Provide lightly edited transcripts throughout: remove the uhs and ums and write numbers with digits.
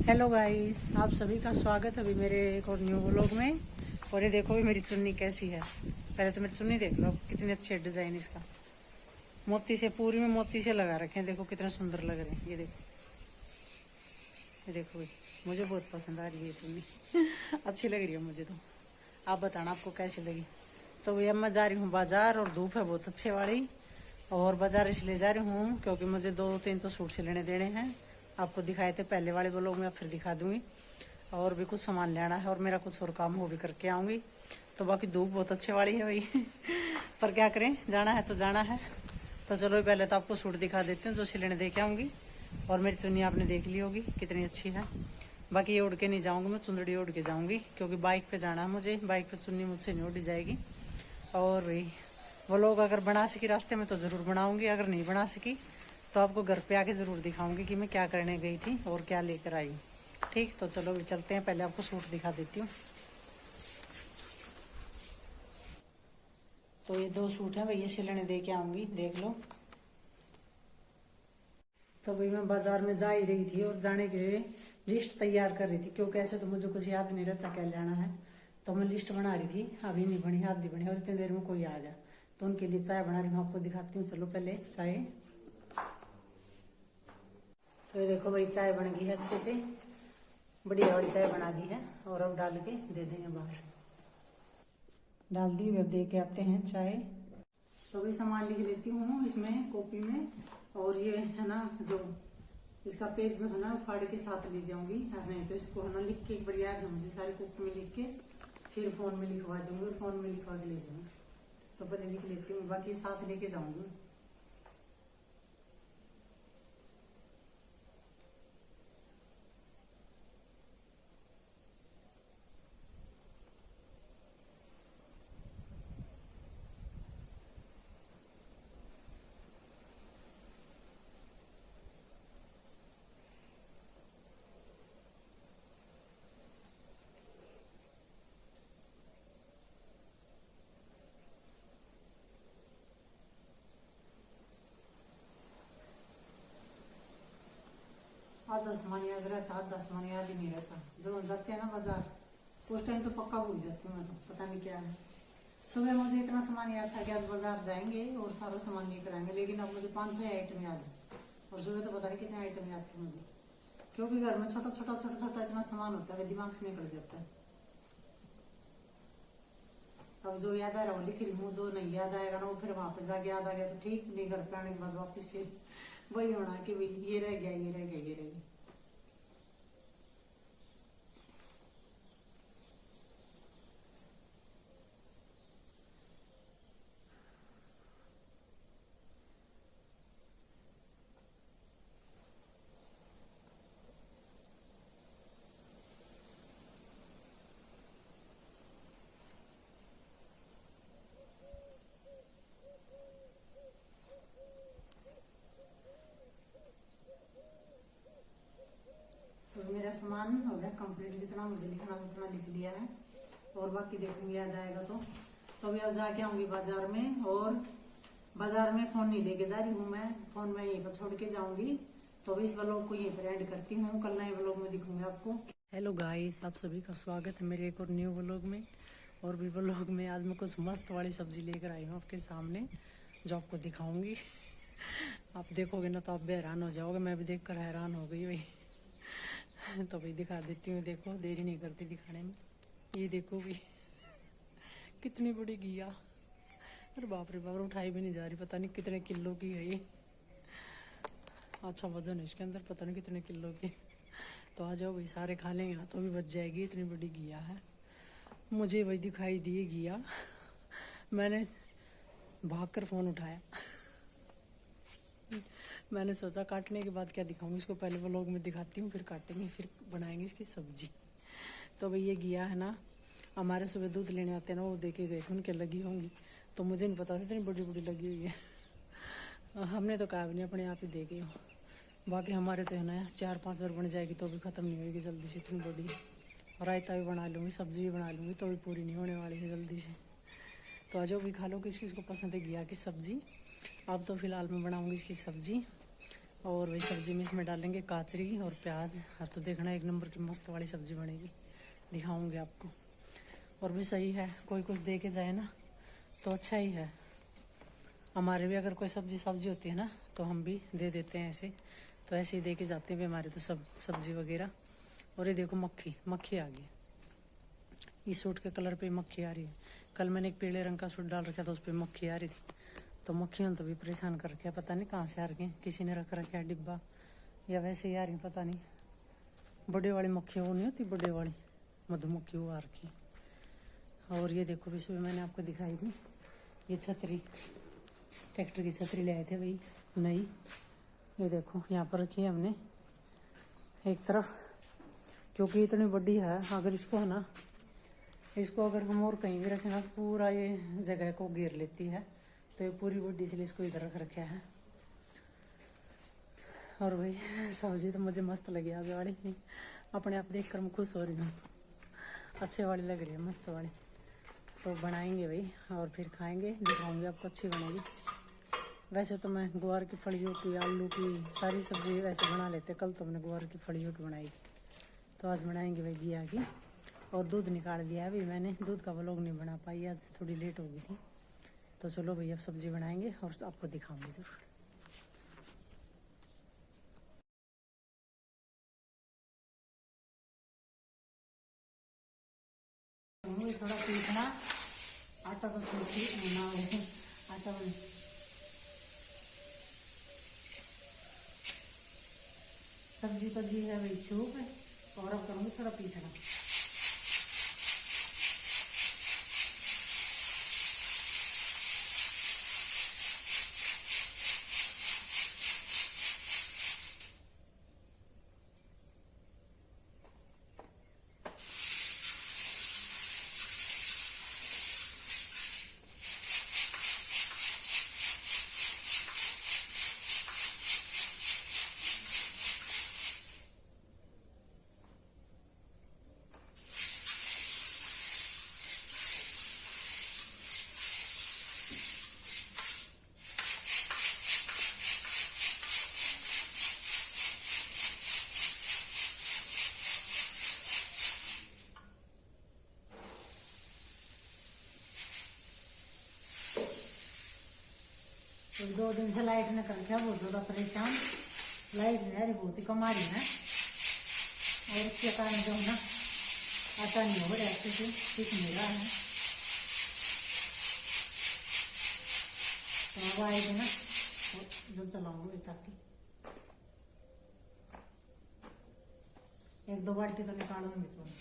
Hello guys, आप सभी का स्वागत है अभी मेरे एक और न्यू व्लॉग में। और ये देखो भी मेरी चुन्नी कैसी है। पहले तो मेरी चुन्नी देख लो, कितनी अच्छी डिजाइन इसका। मोती से, पूरी में मोती से लगा रखे हैं। देखो कितने सुंदर लग रहे हैं। ये देखो, ये देखो भाई, मुझे बहुत पसंद आ रही है ये चुन्नी। अच्छी लग रही है मुझे तो। आप बताना आपको कैसी लगी। तो भैया मैं जा रही हूँ बाजार, और धूप है बहुत अच्छे वाली। और बाजार इसलिए जा रही हूँ क्योंकि मुझे 2-3 तो सूट सिलने देने हैं। आपको दिखाए थे पहले वाले व्लॉग में, फिर दिखा दूंगी। और भी कुछ सामान लेना है, और मेरा कुछ और काम हो भी करके आऊँगी। तो बाकी धूप बहुत अच्छे वाली है भाई। पर क्या करें, जाना है तो जाना है। तो चलो पहले तो आपको सूट दिखा देती हूँ जो सिलने दे के आऊँगी। और मेरी चुन्नी आपने देख ली होगी कितनी अच्छी है। बाकी ये उड़ के नहीं जाऊँगी, मैं चुंदड़ी उड़ के जाऊँगी क्योंकि बाइक पे जाना है मुझे। बाइक पे चुन्नी मुझसे नहीं उड़ी जाएगी। और भाई व्लॉग अगर बना सकी रास्ते में तो ज़रूर बनाऊँगी, अगर नहीं बना सकी तो आपको घर पे आके ज़रूर दिखाऊंगी कि मैं क्या करने गई थी और क्या लेकर आई। ठीक, तो चलो भी चलते हैं। पहले आपको सूट दिखा देती हूँ। तो ये 2 सूट हैं भाई, ये सिलने दे के आऊँगी, देख लो। तो भाई मैं बाजार में जा ही रही थी और जाने के लिए लिस्ट तैयार कर रही थी, क्योंकि ऐसे तो मुझे कुछ याद नहीं रहता क्या लेना है। तो मैं लिस्ट बना रही थी, अभी नहीं बनी, आधी बनी, और इतनी देर में कोई आ गया। तो उनके लिए चाय बना रही हूँ, आपको दिखाती हूँ। चलो पहले चाय। तो ये देखो भाई, चाय बन गई है अच्छे से, बढ़िया वाली चाय बना दी है। और अब डाल के दे देंगे बाहर। डाल दी, अब दे के आते हैं चाय। तो भी सामान लिख देती हूँ इसमें कॉपी में। और ये है ना, जो इसका पेज जो है ना, फाड़ के साथ ले जाऊंगी। नहीं तो इसको है ना लिख के, एक बार याद है मुझे, सारी कॉपी में लिख के फिर फोन में लिखवा दूंगी, फोन में लिखवा के ले जाऊंगी। तो पहले लिख लेती हूँ, बाकी साथ लेके जाऊंगी। आधा सामान याद रहता, आधा सामान याद ही नहीं रहता। जब हम जाते हैं ना बाजार, उस टाइम तो पक्का भूल जाती हूँ मैं, तो पता नहीं क्या है। सुबह मुझे इतना सामान याद था कि आज बाजार जाएंगे और सारा सामान लेकर आएंगे, लेकिन अब मुझे 5-6 आइटम याद है। और सुबह तो पता नहीं कितने आइटम याद थे मुझे, क्योंकि घर में छोटा छोटा छोटा छोटा इतना सामान होता है, दिमाग से निकल जाता है। अब जो याद आ रहा वो लिख रही हूँ, जो नहीं याद आएगा ना वो फिर वहां पे जाके याद आ गया तो ठीक, नहीं घर पे आने के बाद वापिस फिर वही होना कि भाई ये रह गया, ये रह गया, ये रह गया। तो मेरा सामान हो गया कंप्लीट, जितना मुझे लिखना उतना लिख लिया है। और बाकी देखूंगी याद आएगा तो अभी अब जाके आऊंगी बाजार में। और बाजार में फोन नहीं लेके जा रही हूँ मैं, फोन में यहीं पर छोड़ के जाऊंगी। तो अभी इस व्लॉग को यहीं पर एंड करती हूँ, कल नए व्लॉग में दिखूंगी आपको। हेलो गाइस, आप सभी का स्वागत है मेरे एक और न्यू व्लॉग में। और भी व्लॉग में आज मैं कुछ मस्त वाली सब्जी लेकर आई हूँ आपके सामने, जो आपको दिखाऊंगी। आप देखोगे ना तो आप भी हैरान हो जाओगे, मैं भी देखकर हैरान हो गई भाई। तो भाई दिखा देती हूँ, देखो देरी नहीं करती दिखाने में। ये देखो भी, कितनी बड़ी घिया। अरे बाप रे बाप, उठाई भी नहीं जा रही, पता नहीं कितने किलो की है ये। अच्छा वजन है इसके अंदर, पता नहीं कितने किलो की। तो आ जाओ भाई, सारे खा लेंगे ना तो भी बच जाएगी, इतनी बड़ी घिया है। मुझे वही दिखाई दी घिया। मैंने भाग कर फोन उठाया। मैंने सोचा काटने के बाद क्या दिखाऊंगी इसको, पहले व्लॉग में दिखाती हूँ, फिर काटेंगे, फिर बनाएंगे इसकी सब्जी। तो भाई ये घिया है ना, हमारे सुबह दूध लेने आते हैं ना, वो देके गए थे, उनके लगी होंगी। तो मुझे नहीं पता था इतनी बड़ी बड़ी लगी हुई है। हमने तो कहा भी नहीं, अपने आप ही दे गए हो। बाकी हमारे तो है ना 4-5 बार बन जाएगी तो भी ख़त्म नहीं होगी जल्दी से, इतनी बड़ी। रायता भी बना लूँगी, सब्जी भी बना लूँगी, तो भी पूरी नहीं होने वाली है जल्दी से। तो आ जाओ भी खा लो, किस किस को पसंद है घिया की सब्जी। अब तो फिलहाल मैं बनाऊँगी इसकी सब्जी। और वही सब्जी में इसमें डालेंगे काचरी और प्याज। और तो देखना एक नंबर की मस्त वाली सब्जी बनेगी, दिखाऊंगी आपको। और भी सही है, कोई कुछ दे के जाए ना तो अच्छा ही है। हमारे भी अगर कोई सब्जी होती है ना तो हम भी दे देते हैं ऐसे, तो ऐसे ही दे के जाते हैं भी हमारे तो सब सब्जी वगैरह। और ये देखो मक्खी आ गई, इस सूट के कलर पे मक्खी आ रही है। कल मैंने एक पीले रंग का सूट डाल रखा था, उस पर मक्खी आ रही थी। तो मक्खियों ने तो भी परेशान कर रखा है, पता नहीं कहाँ से आ रही है, किसी ने रख रखा है डिब्बा या वैसे ही आ रही, पता नहीं। बड़े वाली मक्खी वो नहीं होती, बड़े वाली मधुमक्खी वो आ रखी है। और ये देखो भी सुबह मैंने आपको दिखाई थी, ये छतरी, ट्रैक्टर की छतरी ले आए थे भाई नई। ये देखो यहाँ पर रखी है हमने एक तरफ, क्योंकि इतनी बड़ी है। अगर इसको है ना, इसको अगर हम और कहीं भी रखें ना तो पूरा ये जगह को घेर लेती है, तो ये पूरी बड़ी इसलिए इसको इधर रख रखा है। और भाई सब्जी तो मुझे मस्त लगी आज वाली, अपने आप देख कर मैं खुश हो रही हूँ, अच्छे वाली लग रही है, मस्त वाली। तो बनाएंगे भाई और फिर खाएंगे, दिखाऊंगी आपको, अच्छी बनेगी। वैसे तो मैं ग्वार की फलियों की, आलू की सारी सब्जी वैसे बना लेते। कल तो हमने ग्वार की फलियों की बनाई थी, तो आज बनाएंगे भाई घिया की। और दूध निकाल दिया है अभी मैंने, दूध का व्लॉग नहीं बना पाई आज, थोड़ी लेट हो गई थी। तो चलो भैया अब सब्जी बनाएंगे और आपको दिखाऊंगी ज़रूर। थोड़ा पीसना आटा को ना आटा सब्जी तो जी है भाई छूप, और अब करूँगी थोड़ा पीसना। तो 2 दिन से लाइट ने कर दिया बहुत ज़्यादा परेशान, लाइट नहीं बहुत ही कम आ रही है। और इसके कारण जो ना आटा नहीं हो रहा अच्छे से, ठीक नहीं रहा है। तो अब आएगी ना जब चलाऊंगी चाकी, 1-2 बाल्टी तो निकालूंगी चल।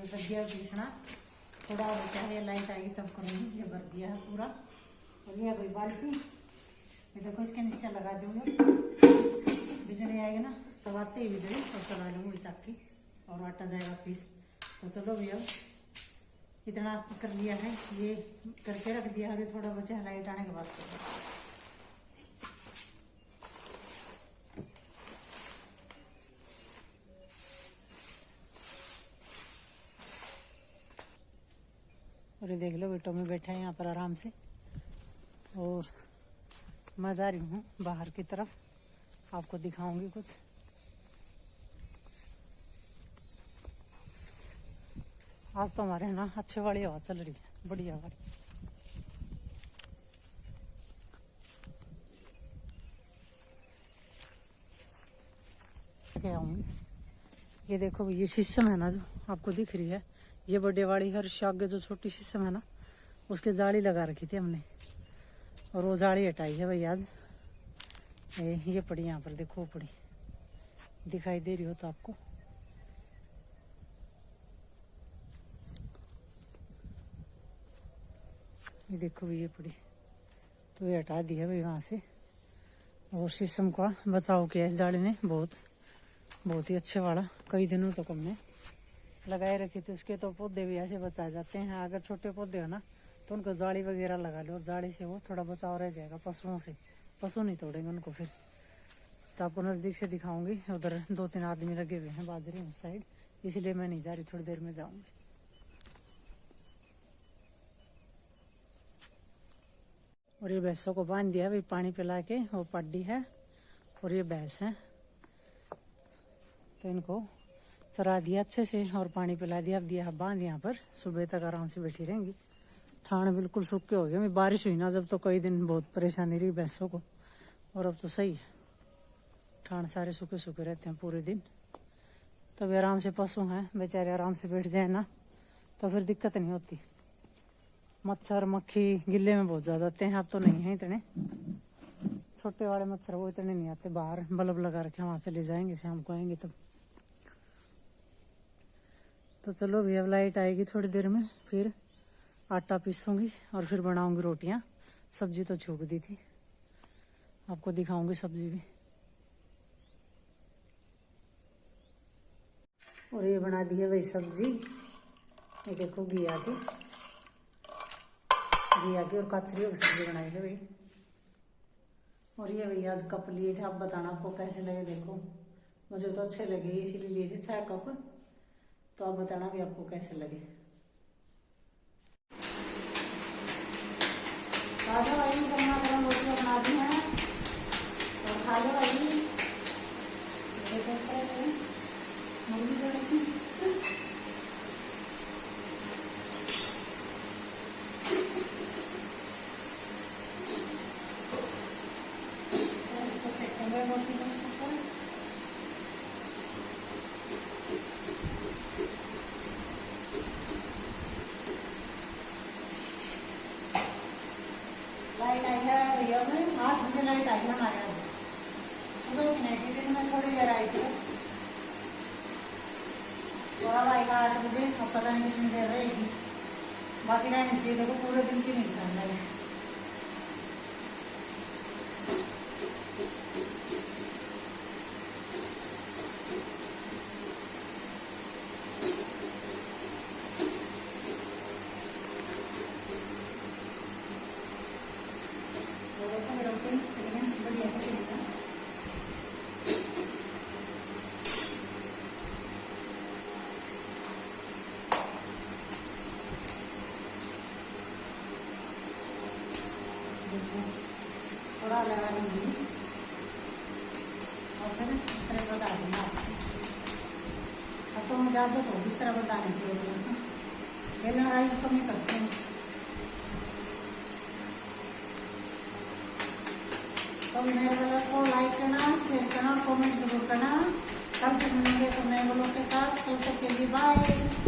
सब्जियाँ पीसना थोड़ा चाहे लाइट आएगी तब करूँगी। ये भर दिया है पूरा, और ये भाई बाल्टी, ये देखो इसके नीचे लगा दूँगी, बिजली आएगी ना तब आते ही बिजली और चला लूँगी चाकी। और आटा जाएगा पीस। तो चलो भैया इतना कर लिया है, ये करके रख दिया। अभी थोड़ा बचा है, लाइट आने के बाद करेंगे। और ये देख लो बेटो में बैठा है यहाँ पर आराम से, और मैं जा रही हूँ बाहर की तरफ, आपको दिखाऊंगी कुछ। आज तो हमारे ना अच्छे वाली हवा चल रही है, बढ़िया वाली। क्या आऊंगी, ये देखो ये शीशम है ना जो आपको दिख रही है, ये बड़े वाली हर आगे जो छोटी शीशम है ना, उसके जाली लगा रखी थी हमने, और वो जाली हटाई है भाई आज। ये पड़ी यहाँ पर, देखो पड़ी, दिखाई दे रही हो तो आपको। ये देखो भी ये पड़ी, तो ये हटा दिया भाई वहाँ से। और शीशम का बचाव किया इस जाली ने, बहुत ही अच्छे वाला। कई दिनों तक हमने लगाए रखे थे, उसके तो पौधे भी ऐसे बचाए जाते हैं। अगर छोटे पौधे हो ना तो उनको जाली वगैरह लगा लो, और जाली से वो थोड़ा बचाव रह जाएगा पशुओं से, पशु नहीं तोड़ेंगे उनको फिर। तो आपको नज़दीक से दिखाऊंगी। उधर 2-3 आदमी लगे हुए हैं बाजरे उस साइड, इसलिए मैं नहीं जा रही, थोड़ी देर में जाऊंगी। और ये भैंसों को बांध दिया भाई, पानी पिला के, वो पड्डी है और ये भैंस है, तो इनको चरा दिया अच्छे से और पानी पिला दिया। अब दिया बांध, यहाँ पर सुबह तक आराम से बैठी रहेंगी। ठाण बिल्कुल सूखे हो गए, बारिश हुई ना जब, तो कई दिन बहुत परेशानी रही भैंसों को, और अब तो सही है, ठाण सारे सूखे सूखे रहते हैं पूरे दिन। तब आराम से पशु हैं बेचारे आराम से बैठ जाए ना, तो फिर दिक्कत नहीं होती। मच्छर मक्खी गिल्ले में बहुत ज्यादा आते हैं, अब तो नहीं है इतने, छोटे वाले मच्छर वो इतने नहीं आते। बाहर बल्ब लगा रखे, वहां से ले जाएंगे, शाम को आएंगे तब। तो चलो भी अब लाइट आएगी थोड़ी देर में, फिर आटा पीसूंगी और फिर बनाऊंगी रोटियां। सब्जी तो छूक दी थी, आपको दिखाऊंगी सब्जी भी। और ये बना दी है भाई सब्जी, ये देखो घिया की और कचरियों की सब्जी बनाई है भाई। और ये भैया आज कप लिए थे, आप बताना आपको कैसे लगे। देखो मुझे तो अच्छे लगे, इसीलिए लिए थे 6 कप, तो आप बताना भी आपको कैसे लगे। आ जाओ भाई, गर्मा गर्म रोटियां बना दी हैं और खा लो भाई। देखो इस तरह से मम्मी जो लाइट आई है भैया में, 8 बजे लाइट आई है हमारे यहाँ। सुबह की नहीं थी, दिन में थोड़ी देर आई थी बस, और अब आएगा 8 बजे। अब पता नहीं कितनी देर रहेगी, बाकी रहनी चाहिए। देखो पूरे दिन की नहीं करना है। थोड़ा लगा लूँगी और फिर इस तरह बता दूँगा आपसे। अब तो मुझे आदत होगी इस तरह बताने की, ये लड़ाई उसको नहीं करते हैं। तो मेरे वालों को लाइक करना, शेयर करना, कमेंट जरूर करना। कल तक मिलेंगे तो नए वालों के साथ, तब तक के लिए बाय।